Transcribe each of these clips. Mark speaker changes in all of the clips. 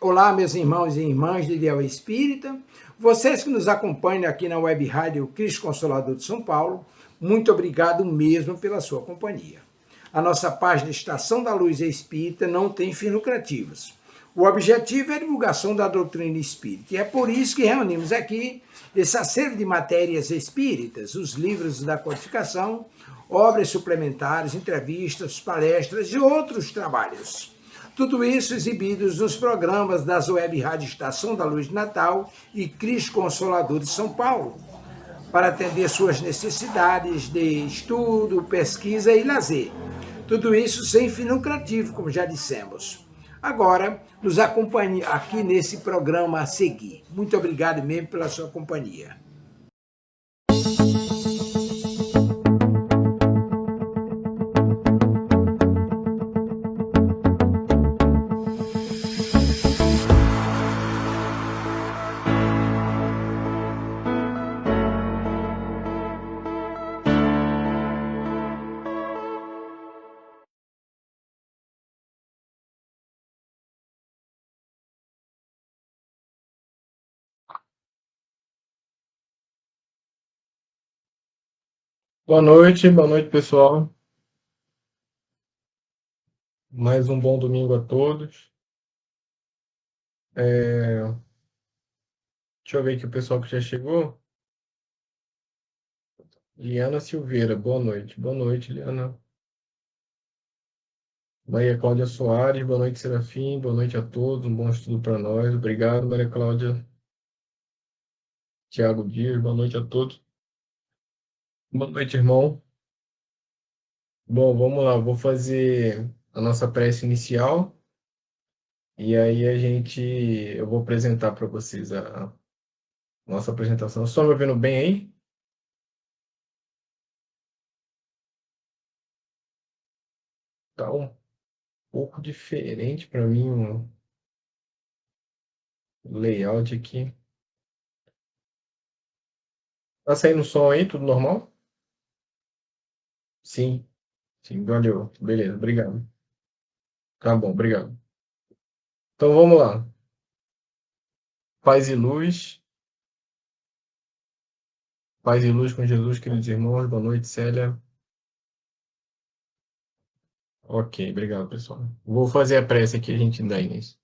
Speaker 1: Olá, meus irmãos e irmãs de Ideal Espírita, vocês que nos acompanham aqui na Web Rádio Cristo Consolador de São Paulo, muito obrigado mesmo pela sua companhia. A nossa página Estação da Luz Espírita não tem fins lucrativos. O objetivo é a divulgação da doutrina espírita e é por isso que reunimos aqui esse acervo de matérias espíritas, os livros da codificação, obras suplementares, entrevistas, palestras e outros trabalhos. Tudo isso exibidos nos programas das Web Rádio Estação da Luz de Natal e Cristo Consolador de São Paulo, para atender suas necessidades de estudo, pesquisa e lazer. Tudo isso sem fim lucrativo, como já dissemos. Agora, nos acompanhe aqui nesse programa a seguir. Muito obrigado mesmo pela sua companhia.
Speaker 2: Boa noite, pessoal. Mais um bom domingo a todos. Deixa eu ver aqui o pessoal que já chegou. Liana Silveira, boa noite. Boa noite, Liana. Maria Cláudia Soares, boa noite, Serafim. Boa noite a todos. Um bom estudo para nós. Obrigado, Maria Cláudia. Tiago Dias, boa noite a todos. Boa noite, irmão. Bom, vamos lá. Vou fazer a nossa prece inicial. E aí eu vou apresentar para vocês a nossa apresentação. Estão me ouvindo bem aí? Tá um pouco diferente para mim o layout aqui. Tá saindo som aí, tudo normal? Sim, sim, valeu. Beleza, obrigado. Tá bom, obrigado. Então vamos lá. Paz e luz. Paz e luz com Jesus, queridos irmãos. Boa noite, Célia. Ok, obrigado, pessoal. Vou fazer a prece aqui, a gente dá início.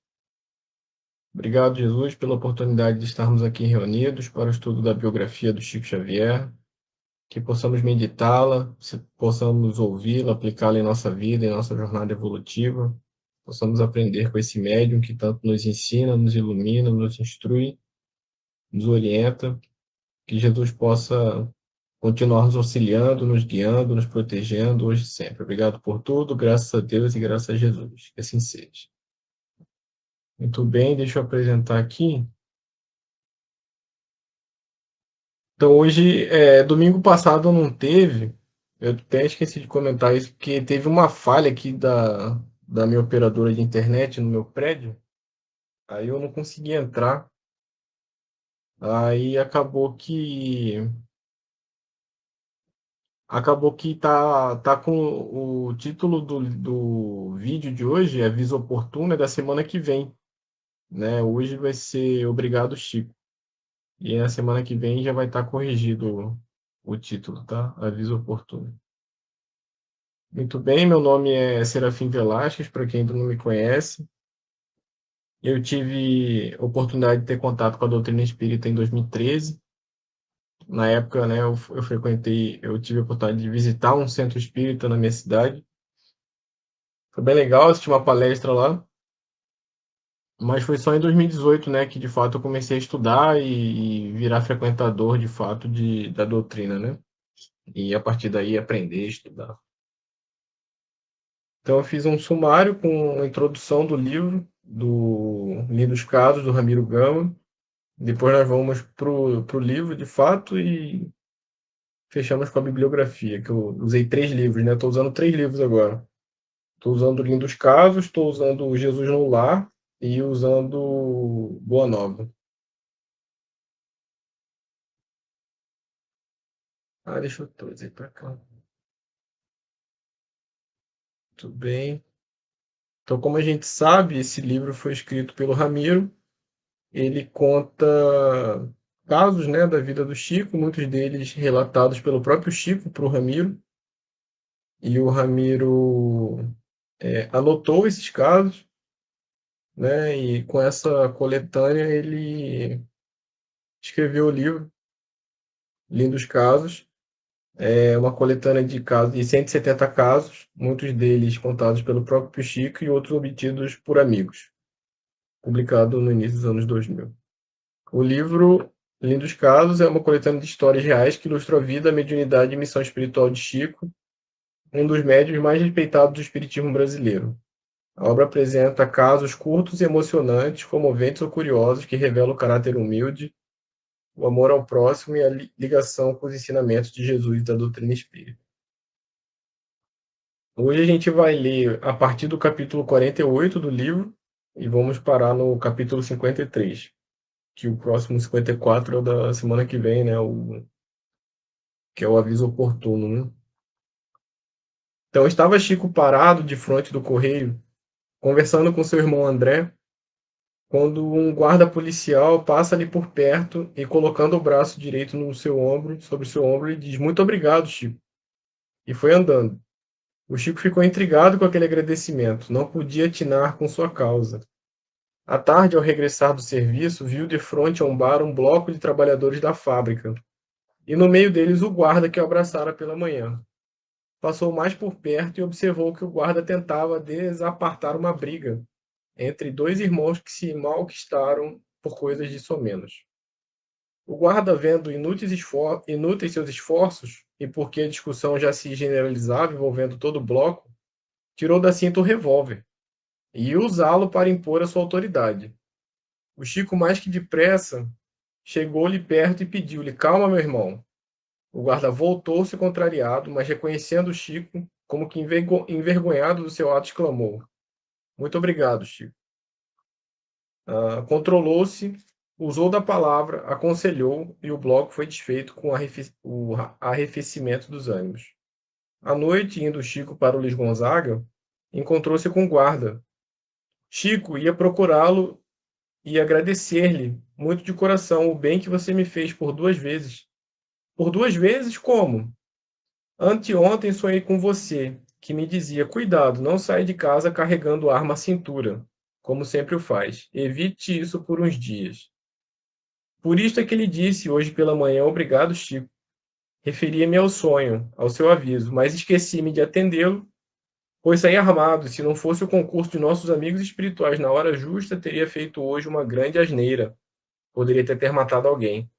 Speaker 2: Obrigado, Jesus, pela oportunidade de estarmos aqui reunidos para o estudo da biografia do Chico Xavier, que possamos meditá-la, possamos ouvi-la, aplicá-la em nossa vida, em nossa jornada evolutiva, possamos aprender com esse médium que tanto nos ensina, nos ilumina, nos instrui, nos orienta, que Jesus possa continuar nos auxiliando, nos guiando, nos protegendo hoje e sempre. Obrigado por tudo, graças a Deus e graças a Jesus. Que assim seja. Muito bem, deixa eu apresentar aqui. Então, hoje, domingo passado não teve, eu até esqueci de comentar isso, porque teve uma falha aqui da minha operadora de internet no meu prédio, aí eu não consegui entrar, aí acabou que tá com o título do vídeo de hoje, Aviso Oportuno, é da semana que vem, né? Hoje vai ser Obrigado, Chico, e na semana que vem já vai estar corrigido o título, tá? Aviso Oportuno. Muito bem, meu nome é Serafim Velasquez, para quem ainda não me conhece. Eu tive a oportunidade de ter contato com a doutrina espírita em 2013. Na época, né, eu tive a oportunidade de visitar um centro espírita na minha cidade. Foi bem legal, assisti uma palestra lá, mas foi só em 2018, né, que de fato eu comecei a estudar e virar frequentador de fato da doutrina, né? E a partir daí aprender, estudar. Então eu fiz um sumário com a introdução do livro, do Livro dos Casos, do Ramiro Gama. Depois nós vamos pro livro, de fato, e fechamos com a bibliografia, que eu usei 3 livros, né? Estou usando 3 livros agora. Estou usando o Livro dos Casos, estou usando o Jesus no Lar e usando Boa Nova. Ah, deixa eu trazer para cá. Tudo bem. Então, como a gente sabe, esse livro foi escrito pelo Ramiro. Ele conta casos, né, da vida do Chico, muitos deles relatados pelo próprio Chico para o Ramiro. E o Ramiro anotou esses casos, né, e com essa coletânea ele escreveu o livro Lindos Casos. É uma coletânea de casos, de 170 casos, muitos deles contados pelo próprio Chico e outros obtidos por amigos, publicado no início dos anos 2000. O livro Lindos Casos é uma coletânea de histórias reais que ilustra a vida, a mediunidade e missão espiritual de Chico, um dos médiuns mais respeitados do espiritismo brasileiro. A obra apresenta casos curtos e emocionantes, comoventes ou curiosos, que revelam o caráter humilde, o amor ao próximo e a ligação com os ensinamentos de Jesus e da doutrina espírita. Hoje a gente vai ler a partir do capítulo 48 do livro e vamos parar no capítulo 53, que o próximo 54 é o da semana que vem, né? Que é o aviso oportuno, né? Então estava Chico parado de frente do correio, conversando com seu irmão André, quando um guarda policial passa ali por perto e colocando o braço direito no seu ombro, sobre o seu ombro, ele diz: "Muito obrigado, Chico." E foi andando. O Chico ficou intrigado com aquele agradecimento, não podia atinar com sua causa. À tarde, ao regressar do serviço, viu de frente a um bar um bloco de trabalhadores da fábrica, e no meio deles o guarda que o abraçara pela manhã. Passou mais por perto e observou que o guarda tentava desapartar uma briga entre dois irmãos que se malquistaram por coisas de somenos. O guarda, vendo inúteis seus esforços, e porque a discussão já se generalizava envolvendo todo o bloco, tirou da cinta o revólver e ia usá-lo para impor a sua autoridade. O Chico, mais que depressa, chegou-lhe perto e pediu-lhe: "Calma, meu irmão." O guarda voltou-se contrariado, mas reconhecendo o Chico, como que envergonhado do seu ato, exclamou: "Muito obrigado, Chico." Controlou-se, usou da palavra, aconselhou e o bloco foi desfeito com o arrefecimento dos ânimos. À noite, indo Chico para o Luiz Gonzaga, encontrou-se com o guarda. Chico ia procurá-lo e agradecer-lhe muito de coração o bem que você me fez por 2 vezes. Por 2 vezes, como? Anteontem sonhei com você, que me dizia: "Cuidado, não saia de casa carregando arma à cintura, como sempre o faz. Evite isso por uns dias." Por isto é que ele disse hoje pela manhã: "Obrigado, Chico." Referia-me ao sonho, ao seu aviso, mas esqueci-me de atendê-lo, pois saí armado. Se não fosse o concurso de nossos amigos espirituais na hora justa, teria feito hoje uma grande asneira. Poderia ter matado alguém.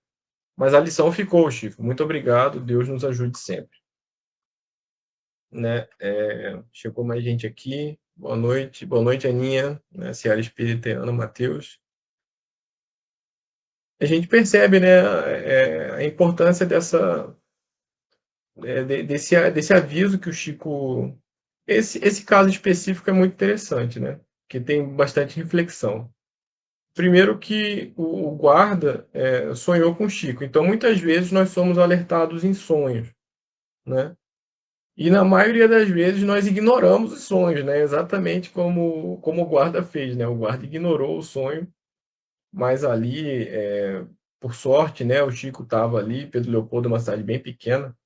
Speaker 2: Mas a lição ficou, Chico. Muito obrigado. Deus nos ajude sempre. Né? Chegou mais gente aqui. Boa noite, Aninha, né? Seara Espírita e Ana Matheus. A gente percebe, né, a importância desse aviso que o Chico. Esse caso específico é muito interessante, né? Que tem bastante reflexão. Primeiro que o guarda sonhou com o Chico. Então, muitas vezes, nós somos alertados em sonhos, né? E na maioria das vezes nós ignoramos os sonhos, né? Exatamente como o guarda fez, né? O guarda ignorou o sonho, mas ali, por sorte, né? O Chico estava ali, Pedro Leopoldo é uma cidade bem pequena.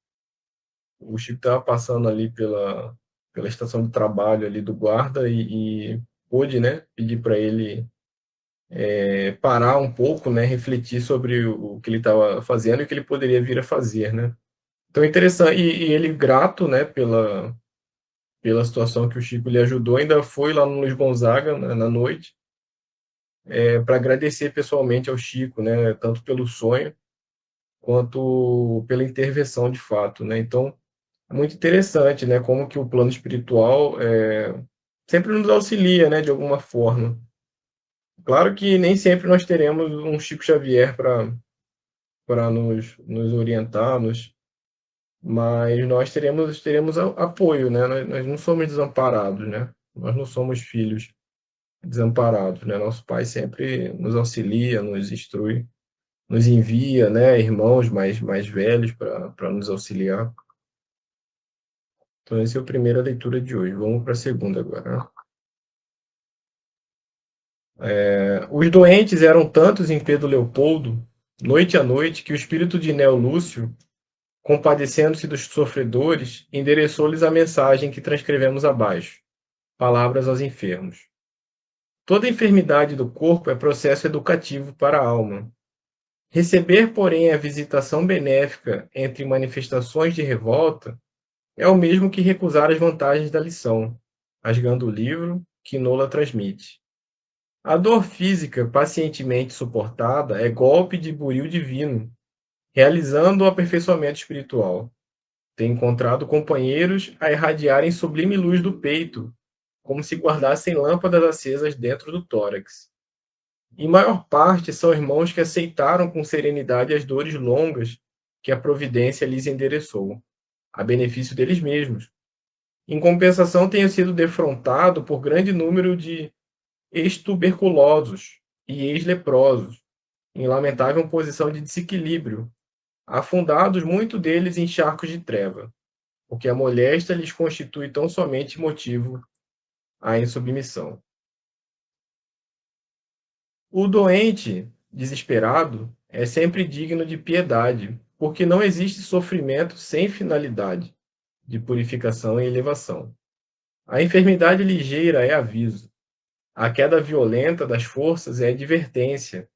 Speaker 2: O Chico estava passando ali pela estação de trabalho ali do guarda e pôde, né? Pedir para ele parar um pouco, né? Refletir sobre o que ele estava fazendo e o que ele poderia vir a fazer, né? Então é interessante, e ele grato, né, pela situação que o Chico lhe ajudou, ainda foi lá no Luiz Gonzaga, né, na noite, para agradecer pessoalmente ao Chico, né, tanto pelo sonho quanto pela intervenção de fato, né? Então, é muito interessante, né, como que o plano espiritual sempre nos auxilia, né, de alguma forma. Claro que nem sempre nós teremos um Chico Xavier para nos orientar, mas nós teremos apoio, né? Nós não somos desamparados, né? Nós não somos filhos desamparados, né? Nosso Pai sempre nos auxilia, nos instrui, nos envia, né? Irmãos mais velhos para nos auxiliar. Então, essa é a primeira leitura de hoje. Vamos para a segunda agora, né? Os doentes eram tantos em Pedro Leopoldo, noite a noite, que o espírito de Neo Lúcio, compadecendo-se dos sofredores, endereçou-lhes a mensagem que transcrevemos abaixo: palavras aos enfermos. Toda enfermidade do corpo é processo educativo para a alma. Receber, porém, a visitação benéfica entre manifestações de revolta é o mesmo que recusar as vantagens da lição, rasgando o livro que Nola transmite. A dor física pacientemente suportada é golpe de buril divino, realizando o aperfeiçoamento espiritual. Tem encontrado companheiros a irradiarem sublime luz do peito, como se guardassem lâmpadas acesas dentro do tórax. Em maior parte são irmãos que aceitaram com serenidade as dores longas que a providência lhes endereçou, a benefício deles mesmos. Em compensação, tenho sido defrontado por grande número de ex-tuberculosos e ex-leprosos, em lamentável posição de desequilíbrio, afundados muito deles em charcos de treva, porque a moléstia lhes constitui tão somente motivo à insubmissão. O doente, desesperado, é sempre digno de piedade, porque não existe sofrimento sem finalidade de purificação e elevação. A enfermidade ligeira é aviso. A queda violenta das forças é advertência.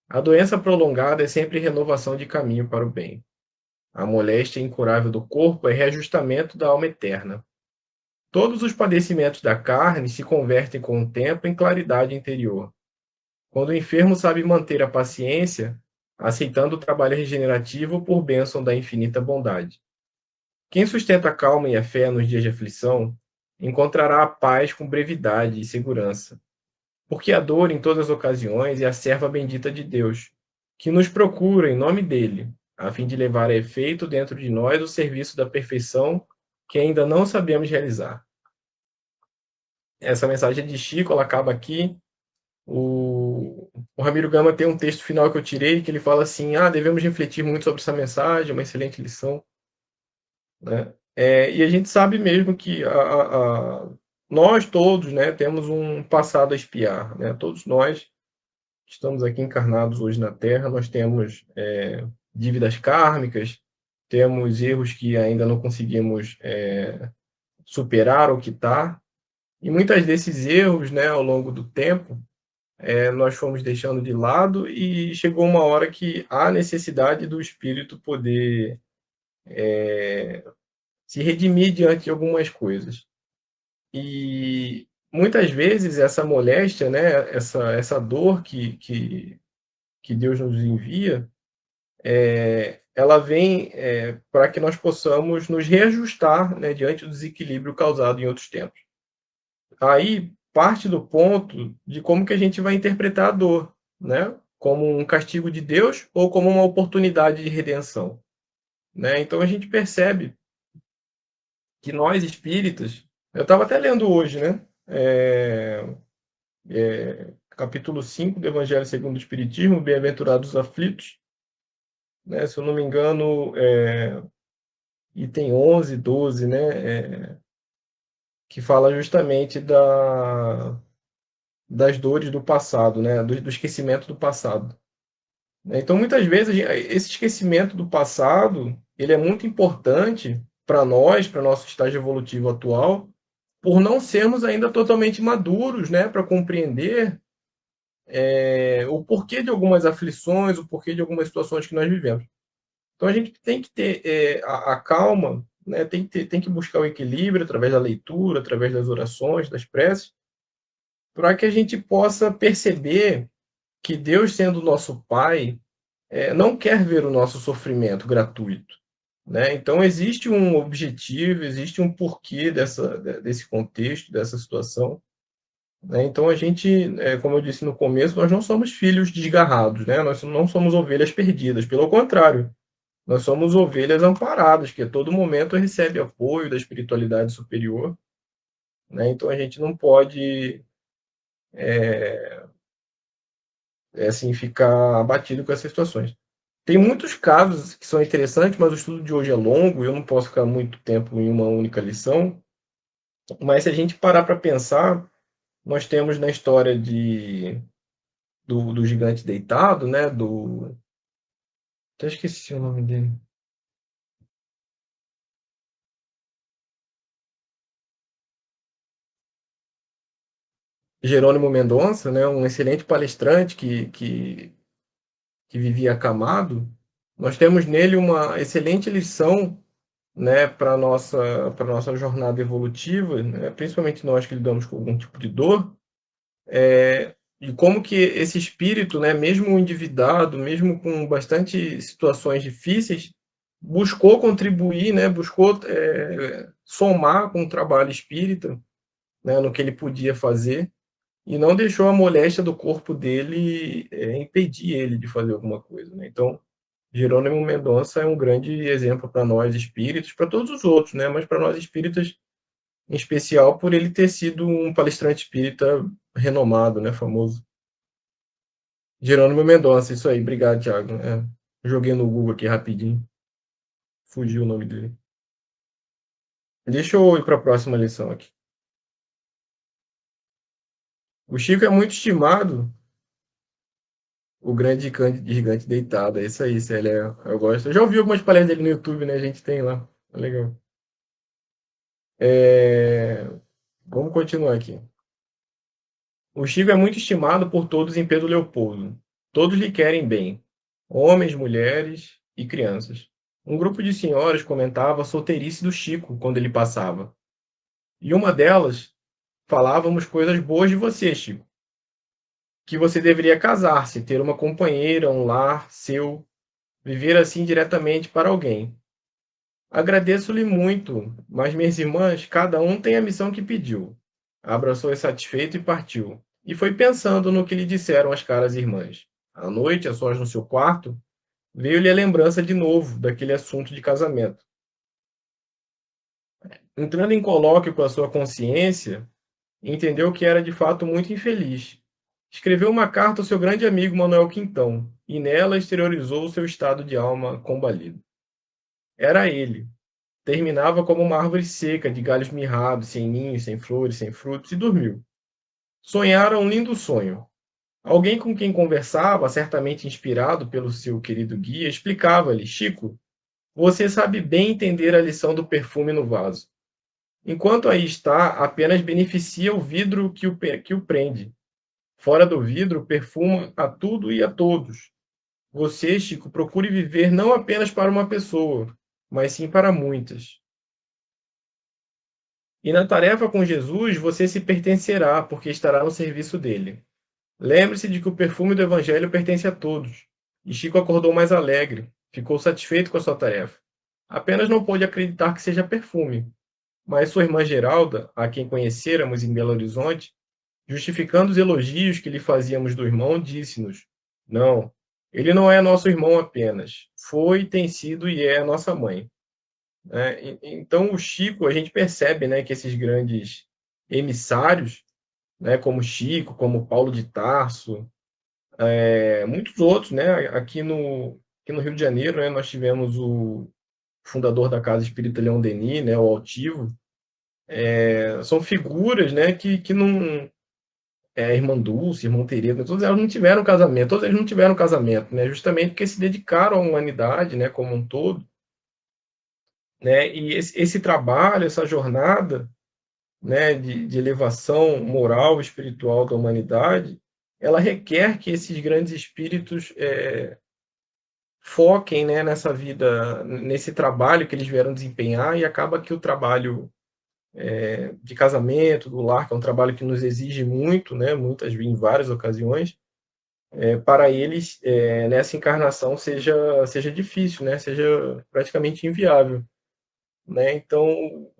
Speaker 2: A doença prolongada é sempre renovação de caminho para o bem. A moléstia incurável do corpo é reajustamento da alma eterna. Todos os padecimentos da carne se convertem com o tempo em claridade interior. Quando o enfermo sabe manter a paciência, aceitando o trabalho regenerativo por bênção da infinita bondade. Quem sustenta a calma e a fé nos dias de aflição, encontrará a paz com brevidade e segurança. Porque a dor, em todas as ocasiões, é a serva bendita de Deus, que nos procura em nome dele, a fim de levar a efeito dentro de nós o serviço da perfeição que ainda não sabemos realizar. Essa mensagem de Chico, ela acaba aqui. O Ramiro Gama tem um texto final que eu tirei, que ele fala assim: devemos refletir muito sobre essa mensagem, uma excelente lição. Né? E a gente sabe mesmo que nós todos, né, temos um passado a expiar. Né? Todos nós estamos aqui encarnados hoje na Terra, nós temos dívidas kármicas, temos erros que ainda não conseguimos superar ou quitar, e muitos desses erros, né, ao longo do tempo, nós fomos deixando de lado e chegou uma hora que há necessidade do espírito poder se redimir diante de algumas coisas. E muitas vezes essa moléstia, né, essa dor que Deus nos envia, ela vem para que nós possamos nos reajustar, né, diante do desequilíbrio causado em outros tempos. Aí parte do ponto de como que a gente vai interpretar a dor, né? Como um castigo de Deus ou como uma oportunidade de redenção, né? Então a gente percebe que nós espíritas, eu estava até lendo hoje, né? Capítulo 5 do Evangelho segundo o Espiritismo, Bem-aventurados os aflitos, né? Se eu não me engano, item 11, 12, né? Que fala justamente das dores do passado, né? Do esquecimento do passado. Então, muitas vezes, esse esquecimento do passado, ele é muito importante para nós, para nosso estágio evolutivo atual, por não sermos ainda totalmente maduros, né, para compreender o porquê de algumas aflições, o porquê de algumas situações que nós vivemos. Então, a gente tem que ter a calma, né, tem que buscar o equilíbrio através da leitura, através das orações, das preces, para que a gente possa perceber que Deus, sendo nosso Pai, não quer ver o nosso sofrimento gratuito. Né? Então, existe um objetivo, existe um porquê desse contexto, dessa situação. Né? Então, a gente, como eu disse no começo, nós não somos filhos desgarrados, né? Nós não somos ovelhas perdidas, pelo contrário, nós somos ovelhas amparadas, que a todo momento recebe apoio da espiritualidade superior. Né? Então, a gente não pode assim, ficar abatido com essas situações. Tem muitos casos que são interessantes, mas o estudo de hoje é longo, eu não posso ficar muito tempo em uma única lição. Mas se a gente parar para pensar, nós temos na história do gigante deitado, né? Até esqueci o nome dele. Jerônimo Mendonça, né? Um excelente palestrante que vivia acamado. Nós temos nele uma excelente lição, né, para nossa jornada evolutiva, né, principalmente nós que lidamos com algum tipo de dor, e como que esse espírito, né, mesmo endividado, mesmo com bastante situações difíceis, buscou contribuir, né, buscou somar com o trabalho espírita, né, no que ele podia fazer, e não deixou a moléstia do corpo dele impedir ele de fazer alguma coisa, né? Então, Jerônimo Mendonça é um grande exemplo para nós espíritos, para todos os outros, né? Mas para nós espíritas em especial por ele ter sido um palestrante espírita renomado, né? Famoso. Jerônimo Mendonça, isso aí. Obrigado, Thiago. Joguei no Google aqui rapidinho. Fugiu o nome dele. Deixa eu ir para a próxima lição aqui. O Chico é muito estimado, o grande gigante deitado. É isso aí, Célia. Eu gosto. Eu já ouvi algumas palestras dele no YouTube, né? A gente tem lá. É legal. É, Vamos continuar aqui. O Chico é muito estimado por todos em Pedro Leopoldo. Todos lhe querem bem, homens, mulheres e crianças. Um grupo de senhoras comentava a solteirice do Chico quando ele passava. E uma delas, falávamos coisas boas de você, Chico. Que você deveria casar-se, ter uma companheira, um lar seu, viver assim diretamente para alguém. Agradeço-lhe muito, mas minhas irmãs, cada um tem a missão que pediu. Abraçou satisfeito e partiu. E foi pensando no que lhe disseram as caras irmãs. À noite, a sós no seu quarto, veio-lhe a lembrança de novo daquele assunto de casamento. Entrando em colóquio com a sua consciência, entendeu que era de fato muito infeliz. Escreveu uma carta ao seu grande amigo Manuel Quintão, e nela exteriorizou o seu estado de alma combalido. Era ele, terminava como uma árvore seca, de galhos mirrados, sem ninhos, sem flores, sem frutos, e dormiu. Sonhara um lindo sonho. Alguém com quem conversava, certamente inspirado pelo seu querido guia, explicava-lhe: Chico, você sabe bem entender a lição do perfume no vaso. Enquanto aí está, apenas beneficia o vidro que o prende. Fora do vidro, perfuma a tudo e a todos. Você, Chico, procure viver não apenas para uma pessoa, mas sim para muitas. E na tarefa com Jesus, você se pertencerá, porque estará no serviço dele. Lembre-se de que o perfume do Evangelho pertence a todos. E Chico acordou mais alegre, ficou satisfeito com a sua tarefa. Apenas não pôde acreditar que seja perfume. Mas sua irmã Geralda, a quem conhecêramos em Belo Horizonte, justificando os elogios que lhe fazíamos do irmão, disse-nos: Não, ele não é nosso irmão apenas. Foi, tem sido e é a nossa mãe. Então, o Chico, a gente percebe, né, que esses grandes emissários, né, como Chico, como Paulo de Tarso, muitos outros, né, aqui no Rio de Janeiro, né, nós tivemos o fundador da Casa Espírita Leon Denis, né, o Altivo. São figuras, né, que não... Irmã Dulce, irmã Teresa, todos elas não tiveram casamento, todos eles não tiveram casamento, né, justamente porque se dedicaram à humanidade, né, como um todo, né, e esse trabalho, essa jornada, né, de elevação moral e espiritual da humanidade, ela requer que esses grandes espíritos foquem, né, nessa vida, nesse trabalho que eles vieram desempenhar, e acaba que o trabalho de casamento, do lar, que é um trabalho que nos exige muito, né, em várias ocasiões, para eles, nessa encarnação, seja difícil, né, seja praticamente inviável. Né? Então,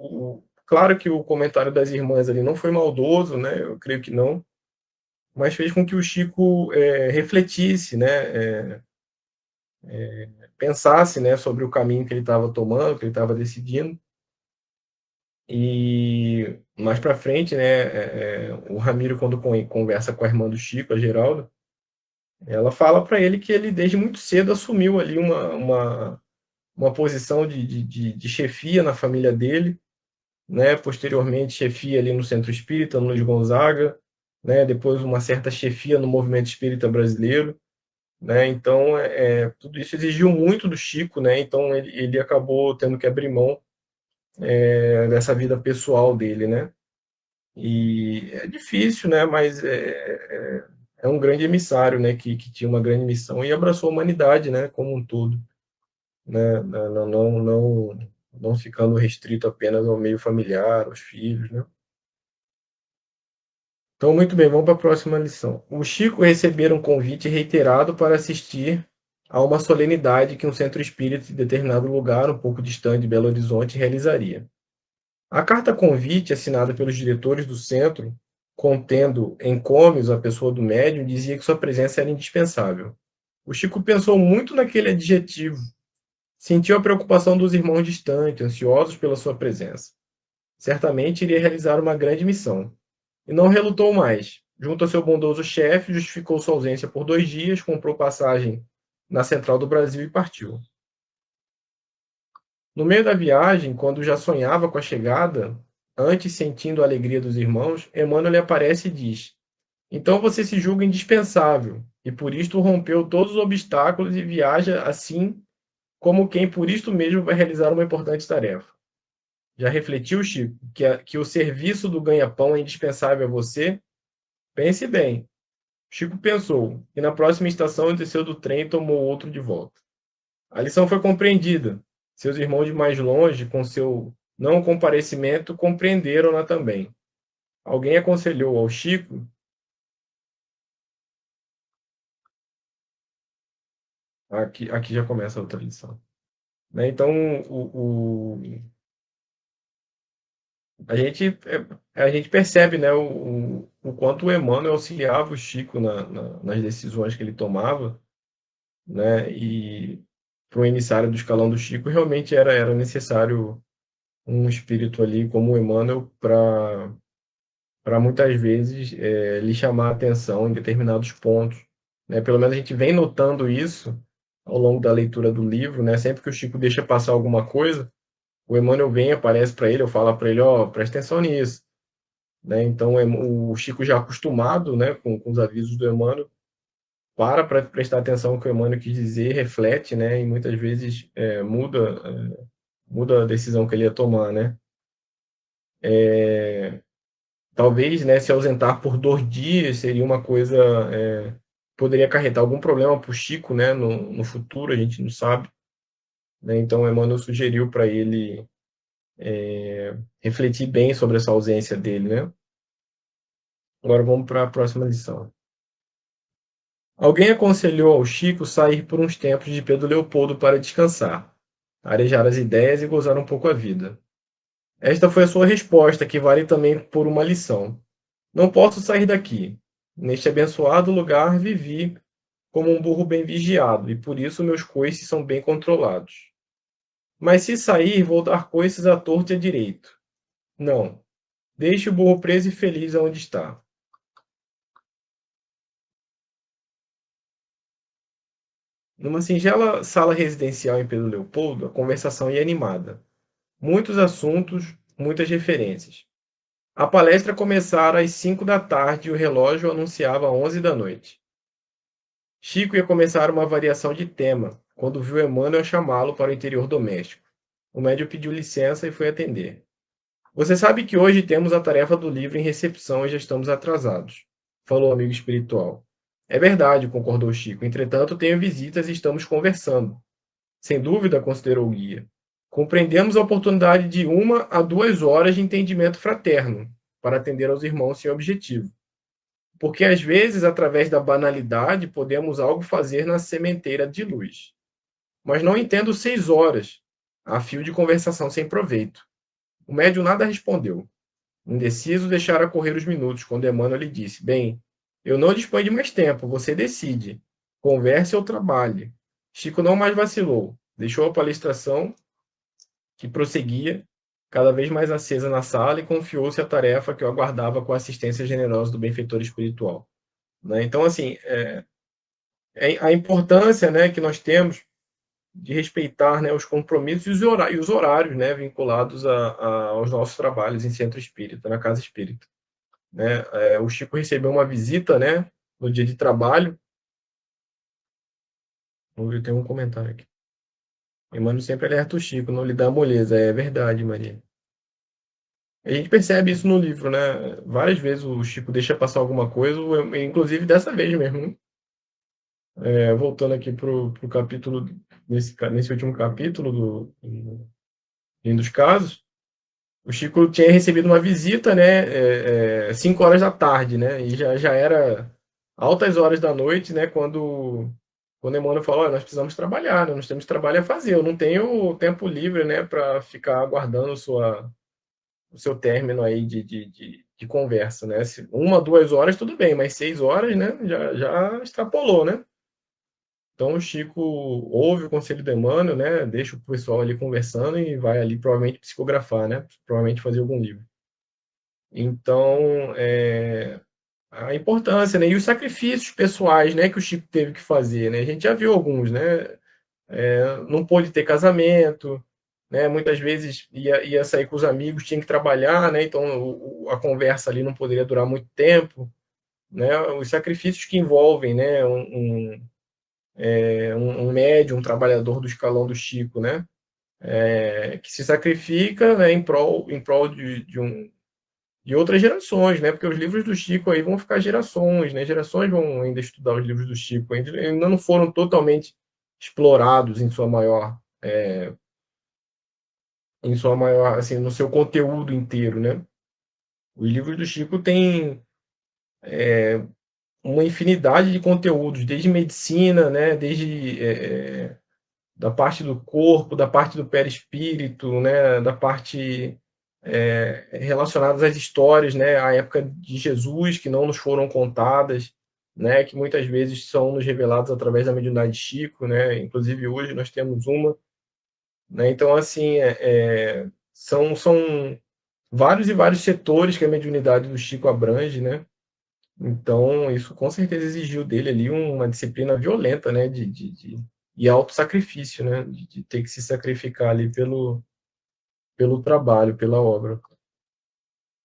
Speaker 2: claro que o comentário das irmãs ali não foi maldoso, né? Eu creio que não, mas fez com que o Chico refletisse, né? Pensasse, né, sobre o caminho que ele estava tomando, que ele estava decidindo. E mais para frente, né, o Ramiro, quando conversa com a irmã do Chico, a Geralda, ela fala para ele que ele desde muito cedo assumiu ali uma posição de chefia na família dele, né? Posteriormente chefia ali no Centro Espírita, no Luiz Gonzaga, né? Depois uma certa chefia no movimento espírita brasileiro, né? Então, tudo isso exigiu muito do Chico, né? Então, ele acabou tendo que abrir mão dessa vida pessoal dele, né? E é difícil, né? Mas é um grande emissário, né? Que tinha uma grande missão e abraçou a humanidade, né? Como um todo, né? Não ficando restrito apenas ao meio familiar, aos filhos, né? Então, muito bem, vamos para a próxima lição. O Chico recebera um convite reiterado para assistir a uma solenidade que um centro espírita de determinado lugar, um pouco distante de Belo Horizonte, realizaria. A carta convite, assinada pelos diretores do centro, contendo encômios à pessoa do médium, dizia que sua presença era indispensável. O Chico pensou muito naquele adjetivo, sentiu a preocupação dos irmãos distantes, ansiosos pela sua presença. Certamente iria realizar uma grande missão. E não relutou mais. Junto ao seu bondoso chefe, justificou sua ausência por 2 dias, comprou passagem na Central do Brasil e partiu. No meio da viagem, quando já sonhava com a chegada, antes sentindo a alegria dos irmãos, Emmanuel lhe aparece e diz: Então você se julga indispensável, e por isto rompeu todos os obstáculos e viaja assim como quem por isto mesmo vai realizar uma importante tarefa. Já refletiu, Chico, que o serviço do ganha-pão é indispensável a você? Pense bem. Chico pensou, e na próxima estação desceu do trem e tomou outro de volta. A lição foi compreendida. Seus irmãos de mais longe, com seu não comparecimento, compreenderam-na também. Alguém aconselhou ao Chico. Aqui já começa a outra lição. Né? Então, a gente percebe, né, o quanto o Emmanuel auxiliava o Chico nas decisões que ele tomava, né, e para o emissário do escalão do Chico realmente era necessário um espírito ali como o Emmanuel para muitas vezes lhe chamar a atenção em determinados pontos, né? Pelo menos a gente vem notando isso ao longo da leitura do livro, né? Sempre que o Chico deixa passar alguma coisa, o Emmanuel vem, aparece para ele, eu falo para ele, ó, oh, presta atenção nisso, né? Então o Chico já acostumado, né, com os avisos do Emmanuel, para prestar atenção no que o Emmanuel quis dizer, reflete, né? E muitas vezes muda a decisão que ele ia tomar, né? Talvez, né, se ausentar por 2 dias seria uma coisa, poderia acarretar algum problema para o Chico, né, no futuro, a gente não sabe, né? Então Emmanuel sugeriu para ele refletir bem sobre essa ausência dele, né? Agora vamos para a próxima lição. Alguém aconselhou ao Chico sair por uns tempos de Pedro Leopoldo para descansar, arejar as ideias e gozar um pouco a vida. Esta foi a sua resposta, que vale também por uma lição. Não posso sair daqui. Neste abençoado lugar vivi como um burro bem vigiado, e por isso meus coices são bem controlados. Mas se sair, vou dar coices à torta e à direito. Não. Deixe o burro preso e feliz aonde está. Numa singela sala residencial em Pedro Leopoldo, a conversação ia animada. Muitos assuntos, muitas referências. A palestra começara às 5 da tarde e o relógio anunciava 11 da noite. Chico ia começar uma variação de tema, quando viu Emmanuel chamá-lo para o interior doméstico. O médium pediu licença e foi atender. Você sabe que hoje temos a tarefa do livro em recepção e já estamos atrasados, falou o amigo espiritual. É verdade, concordou Chico. Entretanto, tenho visitas e estamos conversando. Sem dúvida, considerou o guia. Compreendemos a oportunidade de 1 a 2 horas de entendimento fraterno para atender aos irmãos sem objetivo. Porque às vezes, através da banalidade, podemos algo fazer na sementeira de luz. Mas não entendo 6 horas, a fio de conversação sem proveito. O médium nada respondeu. Indeciso, deixara correr os minutos, quando Emmanuel lhe disse: Bem, eu não disponho de mais tempo, você decide. Converse ou trabalhe. Chico não mais vacilou. Deixou a palestração, que prosseguia, cada vez mais acesa na sala, e confiou-se à tarefa que o aguardava com a assistência generosa do benfeitor espiritual. Né? Então, assim, a importância, né, que nós temos de respeitar, né, os compromissos e os horários, né, vinculados aos nossos trabalhos em centro espírita, na casa espírita. né? O Chico recebeu uma visita, né, no dia de trabalho. Vamos ver, tem um comentário aqui. Emmanuel sempre alerta o Chico, não lhe dá moleza. É verdade, Maria. A gente percebe isso no livro, né? Várias vezes o Chico deixa passar alguma coisa, inclusive dessa vez mesmo, né? Voltando aqui pro capítulo, nesse último capítulo do Fim dos Casos, o Chico tinha recebido uma visita, né? 5 horas da tarde, né? E já era altas horas da noite, né? Quando Emmanuel falou, "Olha, nós precisamos trabalhar, né? Nós temos trabalho a fazer. Eu não tenho tempo livre, né? Para ficar aguardando o seu término aí de conversa, né? Se 1, 2 horas, tudo bem, mas 6 horas, né? Já extrapolou, né? Então o Chico ouve o conselho do Emmanuel, né? Deixa o pessoal ali conversando e vai ali provavelmente psicografar, né? Provavelmente fazer algum livro. Então, a importância, né? E os sacrifícios pessoais, né? Que o Chico teve que fazer, né? A gente já viu alguns, né? Não pôde ter casamento, né? Muitas vezes ia sair com os amigos, tinha que trabalhar, né? Então a conversa ali não poderia durar muito tempo, né? Os sacrifícios que envolvem, né? Um médium, um trabalhador do escalão do Chico, né? Que se sacrifica, né? Em prol de outras gerações, né? Porque os livros do Chico aí vão ficar gerações, né? Gerações vão ainda estudar os livros do Chico, ainda não foram totalmente explorados em sua maior, assim, no seu conteúdo inteiro, né? Os livros do Chico têm uma infinidade de conteúdos, desde medicina, né? Desde da parte do corpo, da parte do perispírito, né? Da parte relacionadas às histórias, né? À época de Jesus que não nos foram contadas, né? Que muitas vezes são nos reveladas através da mediunidade de Chico, né? Inclusive hoje nós temos uma, né? Então assim são vários e vários setores que a mediunidade do Chico abrange, né? Então, isso com certeza exigiu dele ali uma disciplina violenta, né? E autossacrifício, né? De ter que se sacrificar ali pelo trabalho, pela obra.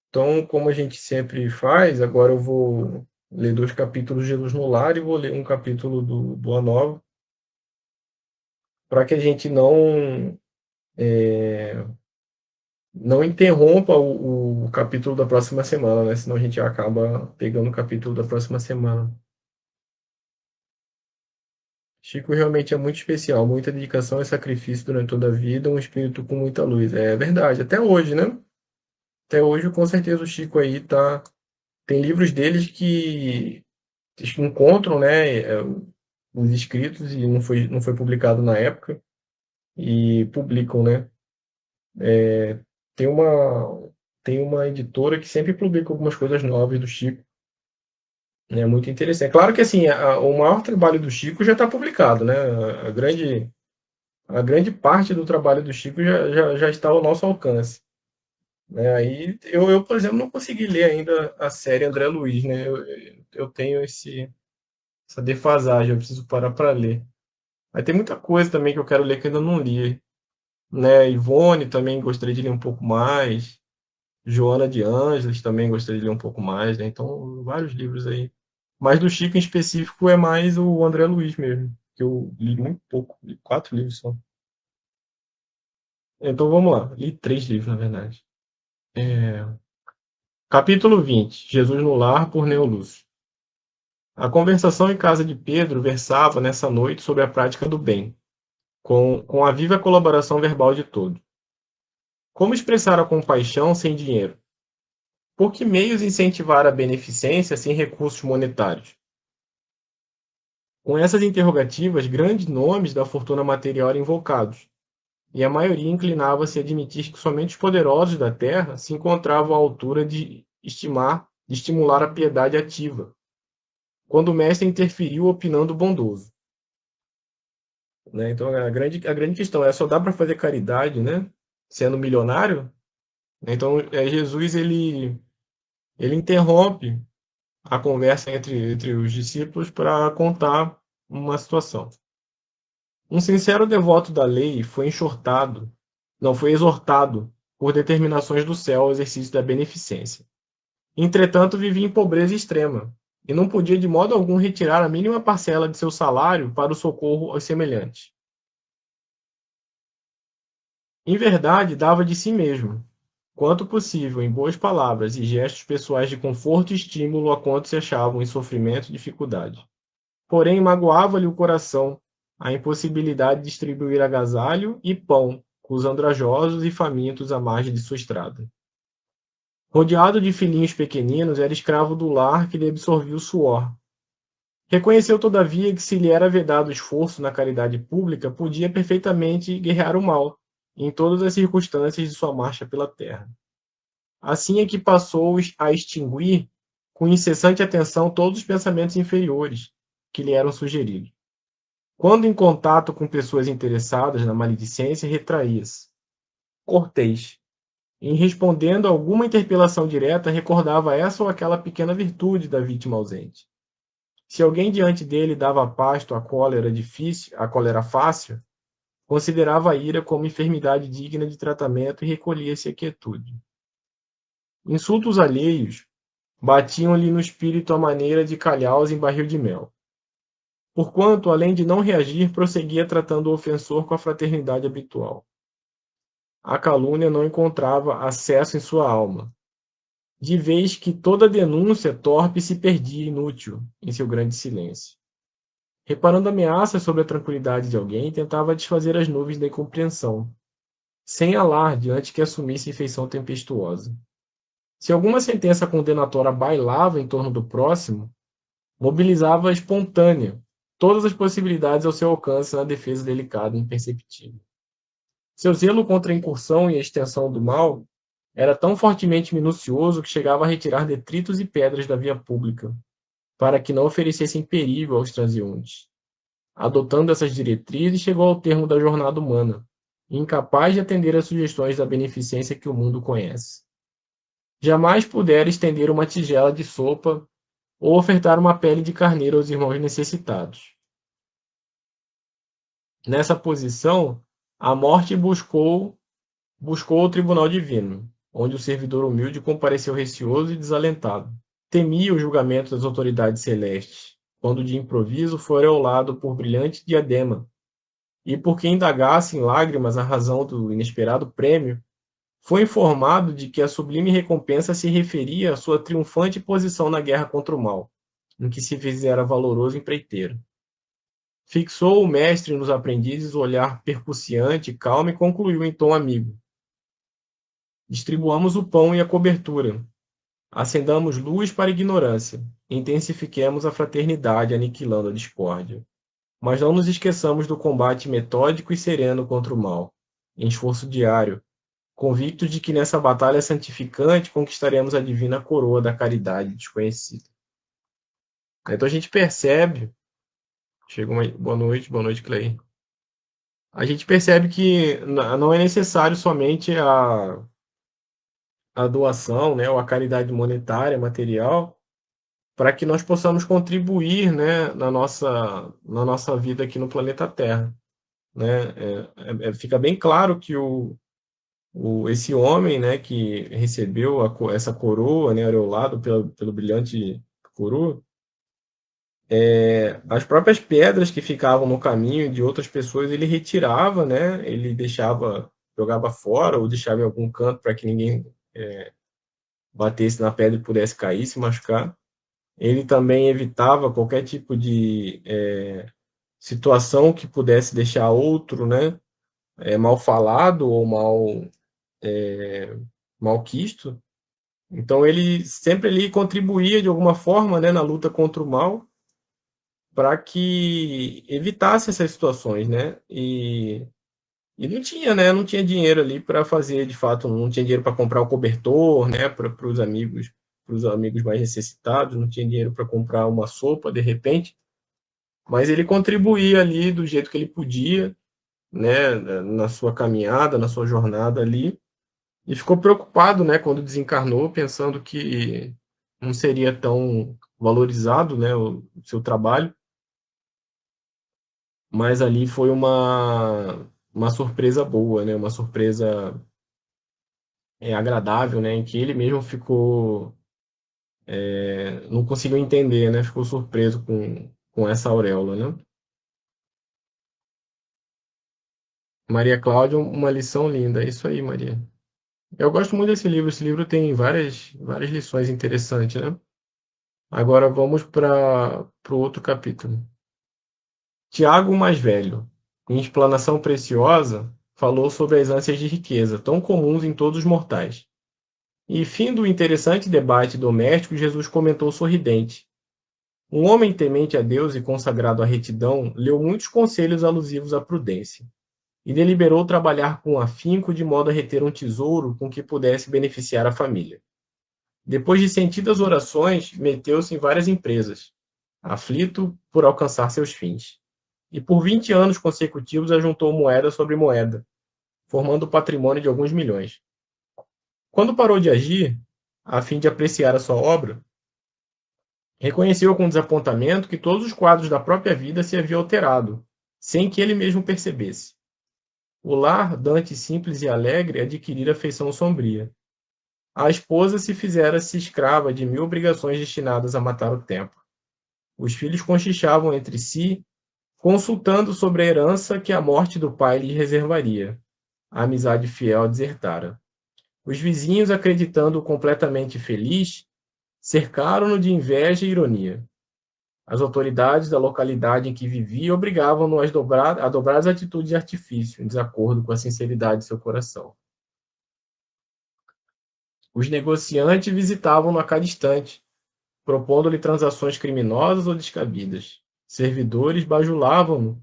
Speaker 2: Então, como a gente sempre faz, agora eu vou ler 2 capítulos de Luz no Lar e vou ler um capítulo do Boa Nova, para que a gente não interrompa o capítulo da próxima semana, né? Senão a gente acaba pegando o capítulo da próxima semana. Chico realmente é muito especial, muita dedicação e sacrifício durante toda a vida, um espírito com muita luz. É verdade, até hoje, né? Até hoje, com certeza, o Chico aí tá. Tem livros deles que encontram, né, os escritos e não foi publicado na época e publicam, né? Tem uma, tem uma editora que sempre publica algumas coisas novas do Chico. É muito interessante. É claro que assim, o maior trabalho do Chico já está publicado, né? A grande parte do trabalho do Chico já está ao nosso alcance. Né? Aí por exemplo, não consegui ler ainda a série André Luiz, né? Eu tenho essa defasagem, eu preciso parar para ler. Aí tem muita coisa também que eu quero ler que eu ainda não li. Né? Ivone também gostaria de ler um pouco mais. Joana de Ângeles também gostaria de ler um pouco mais. Né? Então, vários livros aí. Mas do Chico em específico é mais o André Luiz mesmo, que eu li muito pouco, li 4 livros só. Então vamos lá, li 3 livros na verdade. É, Capítulo 20. Jesus no lar, por Neo Lúcio. A conversação em casa de Pedro versava nessa noite sobre a prática do bem, com a viva colaboração verbal de todos. Como expressar a compaixão sem dinheiro? Por que meios incentivar a beneficência sem recursos monetários? Com essas interrogativas, grandes nomes da fortuna material eram invocados, e a maioria inclinava-se a admitir que somente os poderosos da terra se encontravam à altura de estimular a piedade ativa, quando o mestre interferiu opinando bondoso. Né? Então a grande questão é: só dá para fazer caridade, né? Sendo milionário? Então Jesus ele interrompe a conversa entre os discípulos para contar uma situação. Um sincero devoto da lei foi exortado por determinações do céu ao exercício da beneficência. Entretanto, vivia em pobreza extrema e não podia de modo algum retirar a mínima parcela de seu salário para o socorro aos semelhantes. Em verdade, dava de si mesmo, quanto possível, em boas palavras e gestos pessoais de conforto e estímulo a quantos se achavam em sofrimento e dificuldade. Porém, magoava-lhe o coração a impossibilidade de distribuir agasalho e pão com os andrajosos e famintos à margem de sua estrada. Rodeado de filhinhos pequeninos, era escravo do lar que lhe absorvia o suor. Reconheceu, todavia, que se lhe era vedado o esforço na caridade pública, podia perfeitamente guerrear o mal, em todas as circunstâncias de sua marcha pela terra. Assim é que passou a extinguir, com incessante atenção, todos os pensamentos inferiores que lhe eram sugeridos. Quando em contato com pessoas interessadas na maledicência, retraía-se. Cortês. Em respondendo a alguma interpelação direta, recordava essa ou aquela pequena virtude da vítima ausente. Se alguém diante dele dava pasto à cólera difícil, à cólera fácil, considerava a ira como enfermidade digna de tratamento e recolhia-se à quietude. Insultos alheios batiam-lhe no espírito à maneira de calhaus em barril de mel. Porquanto, além de não reagir, prosseguia tratando o ofensor com a fraternidade habitual. A calúnia não encontrava acesso em sua alma, de vez que toda denúncia torpe se perdia inútil em seu grande silêncio. Reparando ameaças sobre a tranquilidade de alguém, tentava desfazer as nuvens da incompreensão, sem alarde antes que assumisse feição tempestuosa. Se alguma sentença condenatória bailava em torno do próximo, mobilizava espontânea todas as possibilidades ao seu alcance na defesa delicada e imperceptível. Seu zelo contra a incursão e a extensão do mal era tão fortemente minucioso que chegava a retirar detritos e pedras da via pública, para que não oferecessem perigo aos transeuntes. Adotando essas diretrizes, chegou ao termo da jornada humana, incapaz de atender às sugestões da beneficência que o mundo conhece. Jamais pudera estender uma tigela de sopa ou ofertar uma pele de carneiro aos irmãos necessitados. Nessa posição, a morte buscou o tribunal divino, onde o servidor humilde compareceu receoso e desalentado. Temia o julgamento das autoridades celestes, quando de improviso foi aureolado por brilhante diadema, e por quem indagasse em lágrimas a razão do inesperado prêmio, foi informado de que a sublime recompensa se referia à sua triunfante posição na guerra contra o mal, em que se fizera valoroso empreiteiro. Fixou o mestre nos aprendizes o olhar percussiante, calmo e concluiu em tom amigo: distribuamos o pão e a cobertura, acendamos luz para a ignorância, intensifiquemos a fraternidade aniquilando a discórdia. Mas não nos esqueçamos do combate metódico e sereno contra o mal, em esforço diário, convictos de que nessa batalha santificante conquistaremos a divina coroa da caridade desconhecida. Então a gente percebe, chega uma boa noite, Clay. A gente percebe que não é necessário somente a doação, né, ou a caridade monetária, material, para que nós possamos contribuir, né, na nossa vida aqui no planeta Terra, né? Fica bem claro que esse homem, né, que recebeu essa coroa, né, aureolado pelo brilhante coroa, as próprias pedras que ficavam no caminho de outras pessoas ele retirava, né, ele deixava, jogava fora ou deixava em algum canto para que ninguém batesse na pedra e pudesse cair, se machucar. Ele também evitava qualquer tipo de situação que pudesse deixar outro, né, mal falado ou mal quisto. Então ele sempre ali contribuía de alguma forma, né, na luta contra o mal, para que evitasse essas situações, né? E não tinha, né? Não tinha dinheiro ali para fazer, de fato, não tinha dinheiro para comprar o cobertor, né? Para os amigos mais necessitados, não tinha dinheiro para comprar uma sopa de repente, mas ele contribuía ali do jeito que ele podia, né? Na sua caminhada, na sua jornada ali. E ficou preocupado, né, quando desencarnou, pensando que não seria tão valorizado, né, o seu trabalho, mas ali foi uma surpresa boa, né, uma surpresa agradável, né, em que ele mesmo ficou não conseguiu entender, né? Ficou surpreso com essa auréola, né? Maria Cláudia, uma lição linda. É isso aí, Maria. Eu gosto muito desse livro. Esse livro tem várias lições interessantes, né? Agora vamos para o outro capítulo. Tiago, o mais velho, em explanação preciosa, falou sobre as ânsias de riqueza, tão comuns em todos os mortais. E, fim do interessante debate doméstico, Jesus comentou sorridente: um homem temente a Deus e consagrado à retidão leu muitos conselhos alusivos à prudência, e deliberou trabalhar com afinco de modo a reter um tesouro com que pudesse beneficiar a família. Depois de sentidas orações, meteu-se em várias empresas, aflito por alcançar seus fins. E por 20 anos consecutivos ajuntou moeda sobre moeda, formando o patrimônio de alguns milhões. Quando parou de agir, a fim de apreciar a sua obra, reconheceu com desapontamento que todos os quadros da própria vida se haviam alterado, sem que ele mesmo percebesse. O lar, dantes simples e alegre, adquirira feição sombria. A esposa se fizera-se escrava de 1000 obrigações destinadas a matar o tempo. Os filhos cochichavam entre si, consultando sobre a herança que a morte do pai lhes reservaria. A amizade fiel desertara. Os vizinhos, acreditando-o completamente feliz, cercaram-no de inveja e ironia. As autoridades da localidade em que vivia obrigavam-no a dobrar as atitudes de artifício, em desacordo com a sinceridade de seu coração. Os negociantes visitavam-no a cada instante, propondo-lhe transações criminosas ou descabidas. Servidores bajulavam-no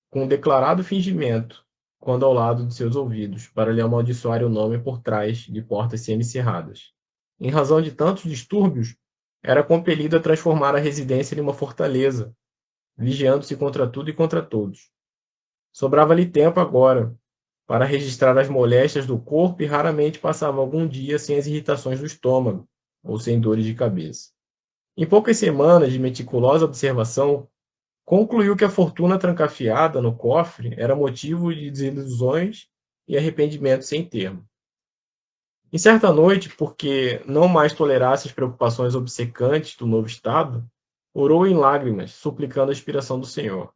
Speaker 2: com um declarado fingimento, quando ao lado de seus ouvidos, para lhe amaldiçoar o nome por trás de portas semicerradas. Em razão de tantos distúrbios, era compelido a transformar a residência em uma fortaleza, vigiando-se contra tudo e contra todos. Sobrava-lhe tempo agora para registrar as moléstias do corpo e raramente passava algum dia sem as irritações do estômago ou sem dores de cabeça. Em poucas semanas de meticulosa observação, concluiu que a fortuna trancafiada no cofre era motivo de desilusões e arrependimento sem termo. Em certa noite, porque não mais tolerasse as preocupações obcecantes do novo estado, orou em lágrimas, suplicando a inspiração do Senhor.